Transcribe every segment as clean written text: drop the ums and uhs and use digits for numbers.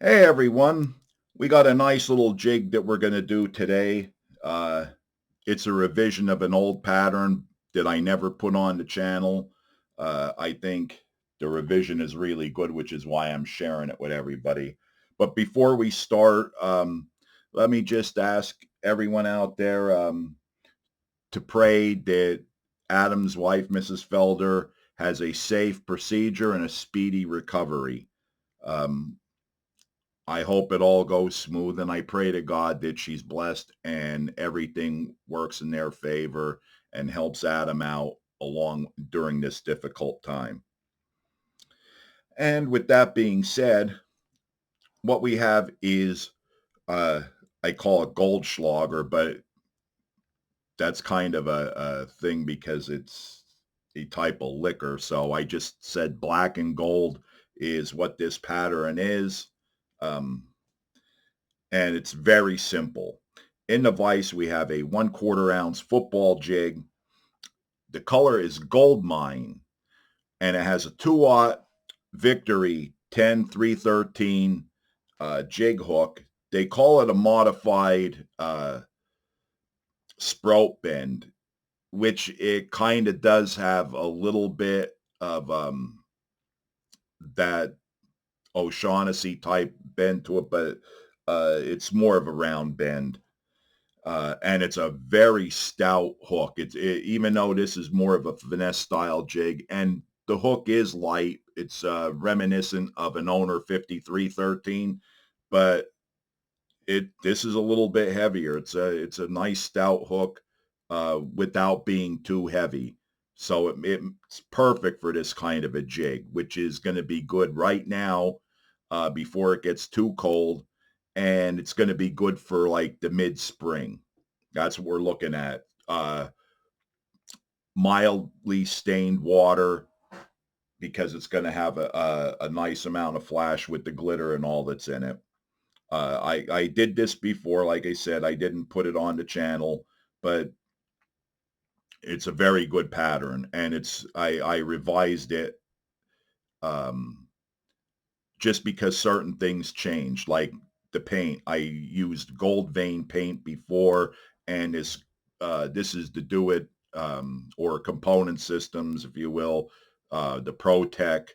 Hey everyone, we got a nice little jig that we're going to do today. Uh, it's a revision of an old pattern that I never put on the channel. I think the revision is really good, which is why I'm sharing it with everybody. But before we start, let me just ask everyone out there to pray that Adam's wife, Mrs. Felder, has a safe procedure and a speedy recovery. Um, I hope it all goes smooth, and I pray to God that she's blessed and everything works in their favor and helps Adam out along during this difficult time. And with that being said, what we have is uh, I call it Goldschlager, but that's kind of a thing because it's a type of liquor. So I just said black and gold is what this pattern is. Um, and it's very simple. In the vise, we have a 1/4 ounce football jig. The color is gold mine, and it has a 2-aught Victory 10313 jig hook. They call it a modified sprout bend, which it kind of does have a little bit of that O'Shaughnessy type bend to it, but it's more of a round bend. And it's a very stout hook. Even though this is more of a finesse style jig, and the hook is light. It's reminiscent of an owner 5313, but this is a little bit heavier. It's a nice stout hook without being too heavy. So it's perfect for this kind of a jig, which is going to be good right now before it gets too cold, and it's going to be good for like the mid-spring. That's what we're looking at. Mildly stained water because it's going to have a nice amount of flash with the glitter and all that's in it. I did this before. Like I said, I didn't put it on the channel, but it's a very good pattern, and I revised it um, just because certain things changed, like the paint. I used gold vein paint before, and this is the Do It or component systems, if you will, the ProTech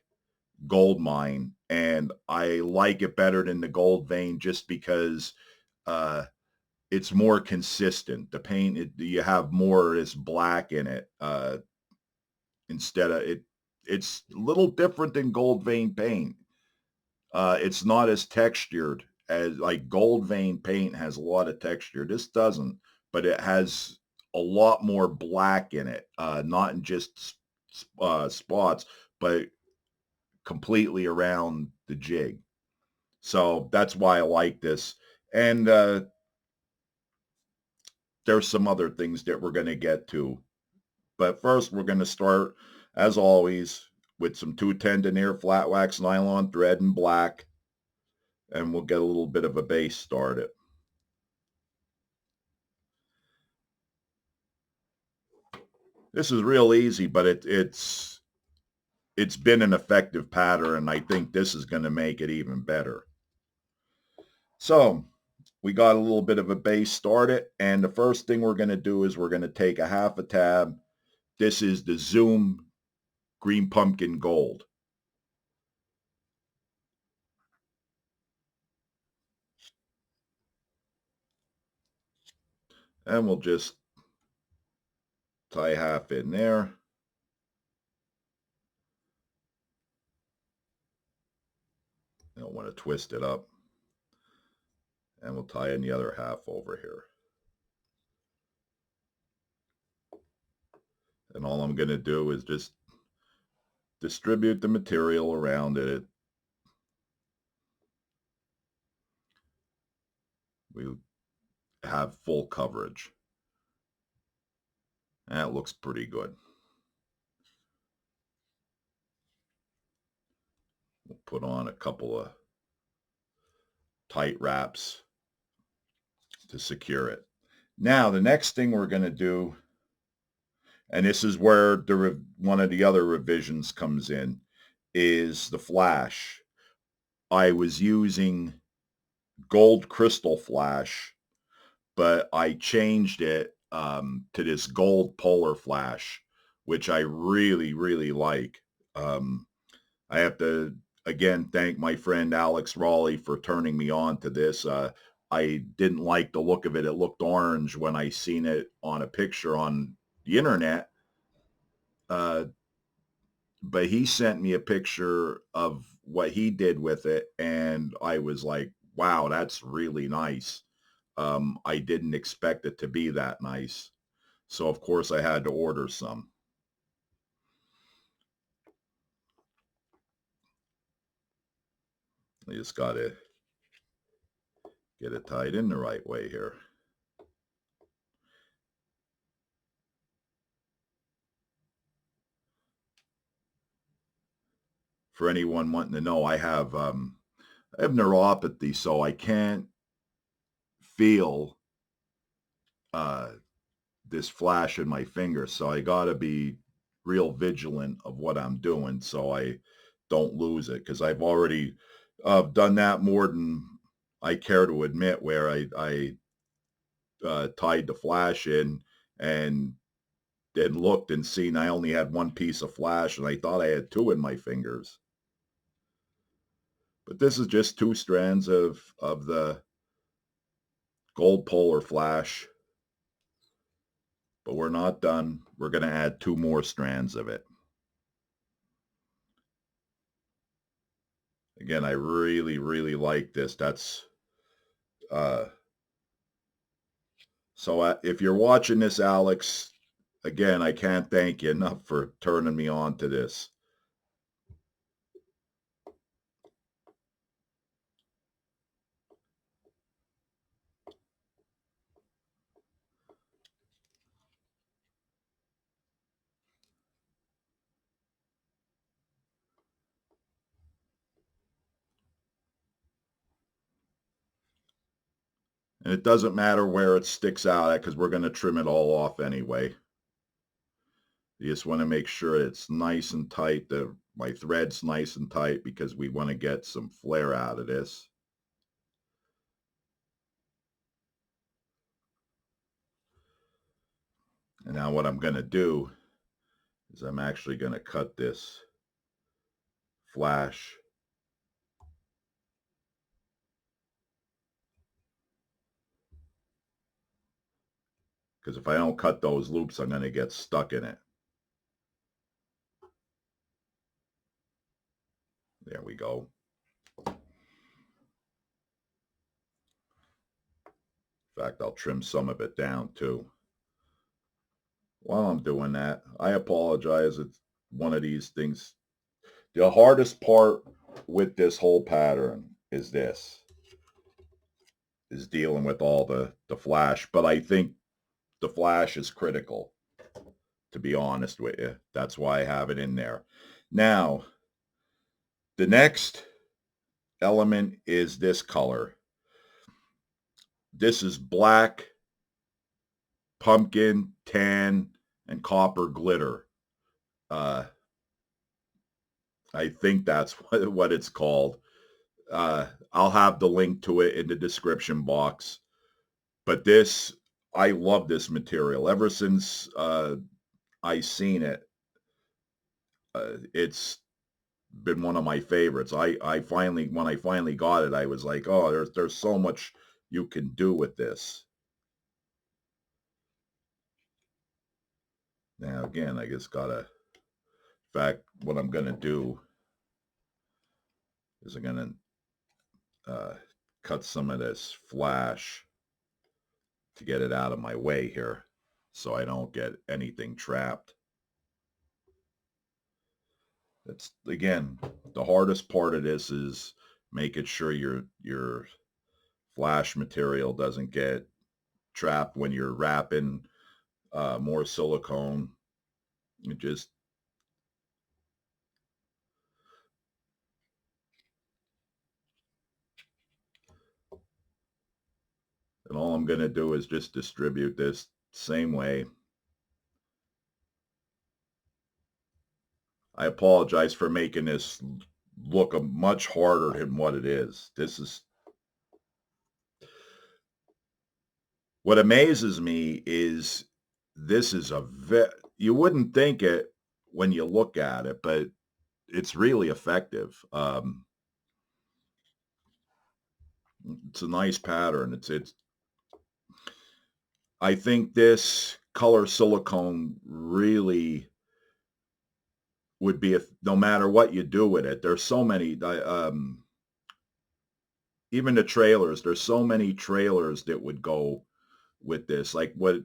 Gold Mine, and I like it better than the gold vein just because uh, it's more consistent. The paint, you have more of this black in it instead of it. It's a little different than gold vein paint. It's not as textured as like gold vein paint has a lot of texture. This doesn't, but it has a lot more black in it. Not in just spots, but completely around the jig. So that's why I like this. And there's some other things that we're going to get to. But first, we're going to start, as always, with some 210 denier flat wax nylon thread in black, and we'll get a little bit of a base started. This is real easy, but it's been an effective pattern, and I think this is going to make it even better. So we got a little bit of a base started, and the first thing we're going to do is we're going to take a half a tab. This is the Zoom Green Pumpkin Gold. And we'll just tie half in there. I don't want to twist it up. And we'll tie in the other half over here. And all I'm going to do is just distribute the material around it. We have full coverage. That looks pretty good. We'll put on a couple of tight wraps to secure it. Now, the next thing we're going to do, and this is where one of the other revisions comes in, is the flash. I was using gold crystal flash, but I changed it to this gold polar flash, which I really, really like. Um, I have to again thank my friend Alex Raleigh for turning me on to this. I didn't like the look of it. It looked orange when I seen it on a picture on the internet. Uh, but he sent me a picture of what he did with it, and I was like, wow, that's really nice. I didn't expect it to be that nice. So of course I had to order some. I just got to get it tied in the right way here. For anyone wanting to know, I have neuropathy, so I can't feel uh, this flash in my finger. So I got to be real vigilant of what I'm doing so I don't lose it, because I've already done that more than I care to admit, where I tied the flash in and then looked and seen I only had one piece of flash and I thought I had two in my fingers. But this is just two strands of the gold polar flash. But we're not done. We're going to add two more strands of it. Again, I really, really like this. Uh, if you're watching this, Alex, again, I can't thank you enough for turning me on to this. And it doesn't matter where it sticks out at, because we're going to trim it all off anyway. You just want to make sure it's nice and tight, that my thread's nice and tight, because we want to get some flare out of this. And now what I'm going to do is I'm actually going to cut this flash. Because if I don't cut those loops, I'm going to get stuck in it. There we go. In fact, I'll trim some of it down too. While I'm doing that, I apologize. It's one of these things. The hardest part with this whole pattern is dealing with all the flash. But I think the flash is critical, to be honest with you. That's why I have it in there. Now, the next element is this color. This is black, pumpkin, tan, and copper glitter. Uh, I think that's what it's called. I'll have the link to it in the description box. But I love this material. Ever since I seen it, it's been one of my favorites. I finally, when I finally got it, I was like, oh, there's so much you can do with this. Now again, I just gotta. In fact, what I'm gonna do is I'm gonna cut some of this flash to get it out of my way here, so I don't get anything trapped. That's again the hardest part of this, is making sure your flash material doesn't get trapped when you're wrapping more silicone. It just and all I'm going to do is just distribute this same way. I apologize for making this look much harder than what it is. This is what amazes me is this is you wouldn't think it when you look at it, but it's really effective. It's a nice pattern. It's I think this color silicone really would be if no matter what you do with it. There's so many even the trailers, there's so many trailers that would go with this. Like what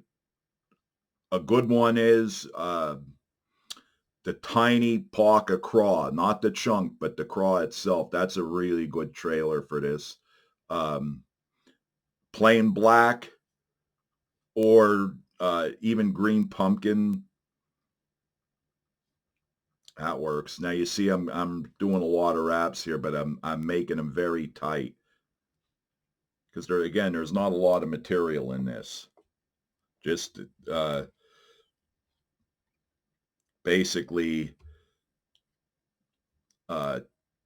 a good one is the tiny Parker craw, not the chunk, but the craw itself. That's a really good trailer for this. Um, Plain black or even green pumpkin. That works. Now you see I'm doing a lot of wraps here, but I'm making them very tight because there's not a lot of material in this. Just basically uh,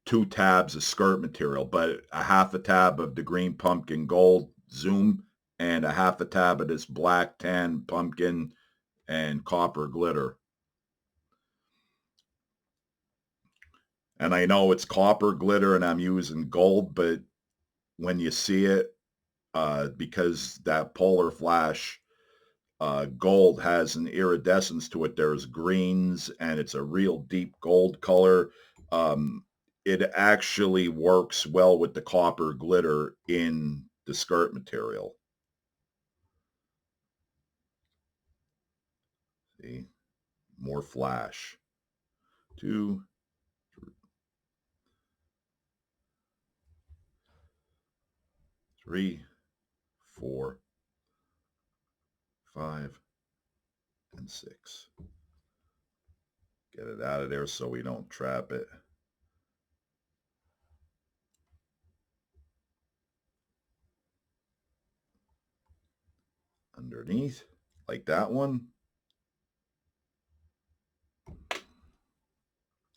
2 tabs of skirt material, but a half a tab of the green pumpkin gold zoom and a half a tab of this black tan pumpkin and copper glitter. And I know it's copper glitter and I'm using gold, but when you see it, because that polar flash gold has an iridescence to it, there's greens and it's a real deep gold color. It actually works well with the copper glitter in the skirt material. See, more flash. 2, 3, 4, 5, and 6. Get it out of there so we don't trap it. Underneath, like that one.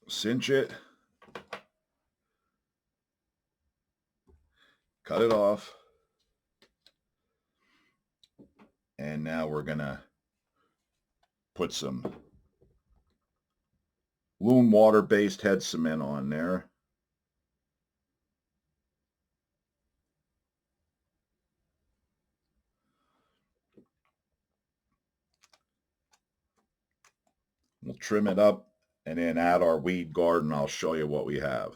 Cinch it. Cut it off. And now we're going to put some Loon water-based head cement on there. We'll trim it up and then add our weed guard and I'll show you what we have.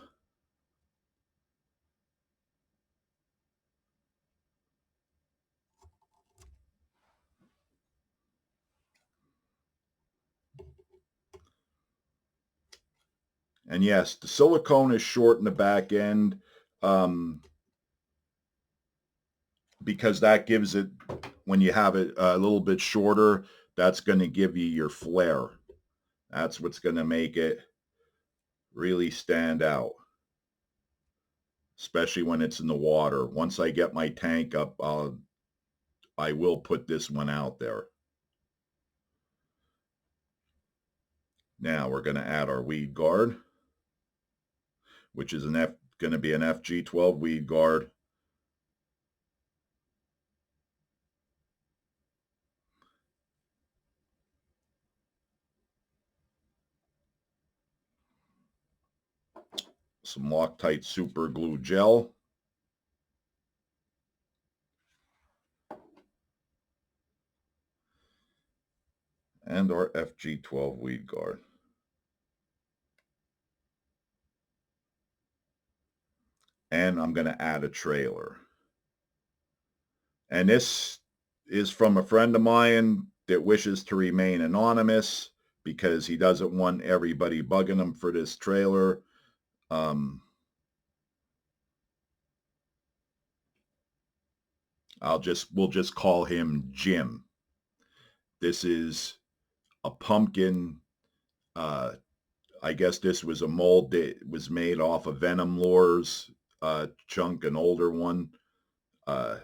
And yes, the silicone is short in the back end because that gives it, when you have it a little bit shorter, that's going to give you your flare. That's what's going to make it really stand out, especially when it's in the water. Once I get my tank up, I will put this one out there. Now we're going to add our weed guard, which is going to be an FG12 weed guard. Some Loctite super glue gel. And our FG12 weed guard. And I'm going to add a trailer. And this is from a friend of mine that wishes to remain anonymous because he doesn't want everybody bugging him for this trailer. We'll just call him Jim. This is a pumpkin. I guess this was a mold that was made off of Venom Lore's chunk, an older one. It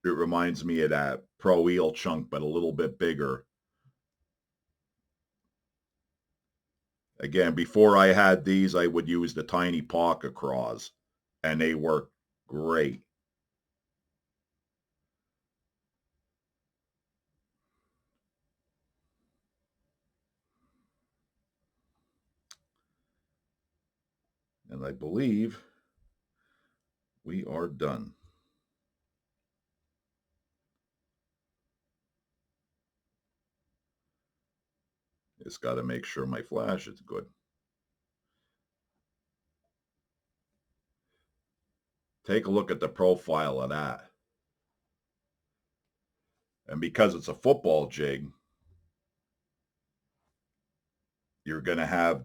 reminds me of that Pro Eel chunk, but a little bit bigger. Again, before I had these, I would use the tiny pocket craws, and they work great. And I believe we are done. Just got to make sure my flash is good. Take a look at the profile of that. And because it's a football jig, you're going to have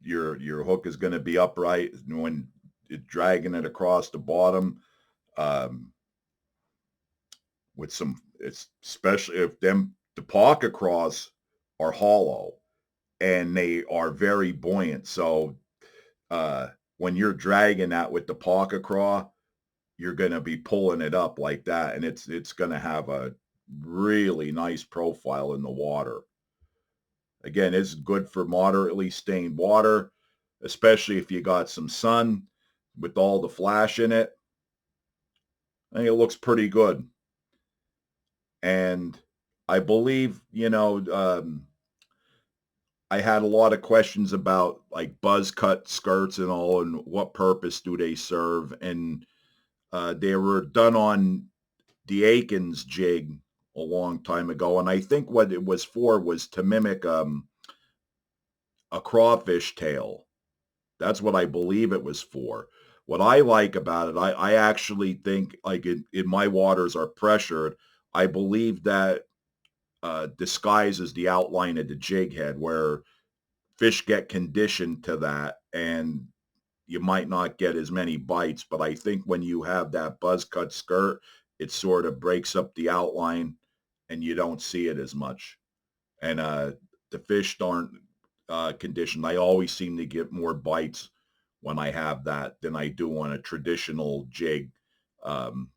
your hook is going to be upright when it's dragging it across the bottom. Um, with some, it's especially if them the pocket craws are hollow and they are very buoyant. So uh, when you're dragging that with the pocket craw, you're going to be pulling it up like that, and it's going to have a really nice profile in the water. Again, it's good for moderately stained water, especially if you got some sun with all the flash in it. I think it looks pretty good. And I believe, I had a lot of questions about like buzz cut skirts and all, and what purpose do they serve? And they were done on the Aikens jig a long time ago, and I think what it was for was to mimic a crawfish tail. That's what I believe it was for. What I like about it, I actually think like in my waters are pressured. I believe that disguises the outline of the jig head where fish get conditioned to that, and you might not get as many bites. But I think when you have that buzz cut skirt, it sort of breaks up the outline and you don't see it as much. And the fish aren't conditioned. I always seem to get more bites when I have that than I do on a traditional jig. Um,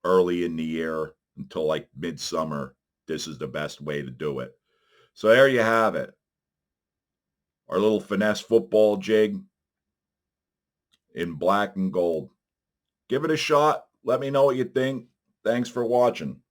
Early in the year until like midsummer, this is the best way to do it. So there you have it. Our little finesse football jig in black and gold. Give it a shot. Let me know what you think. Thanks for watching.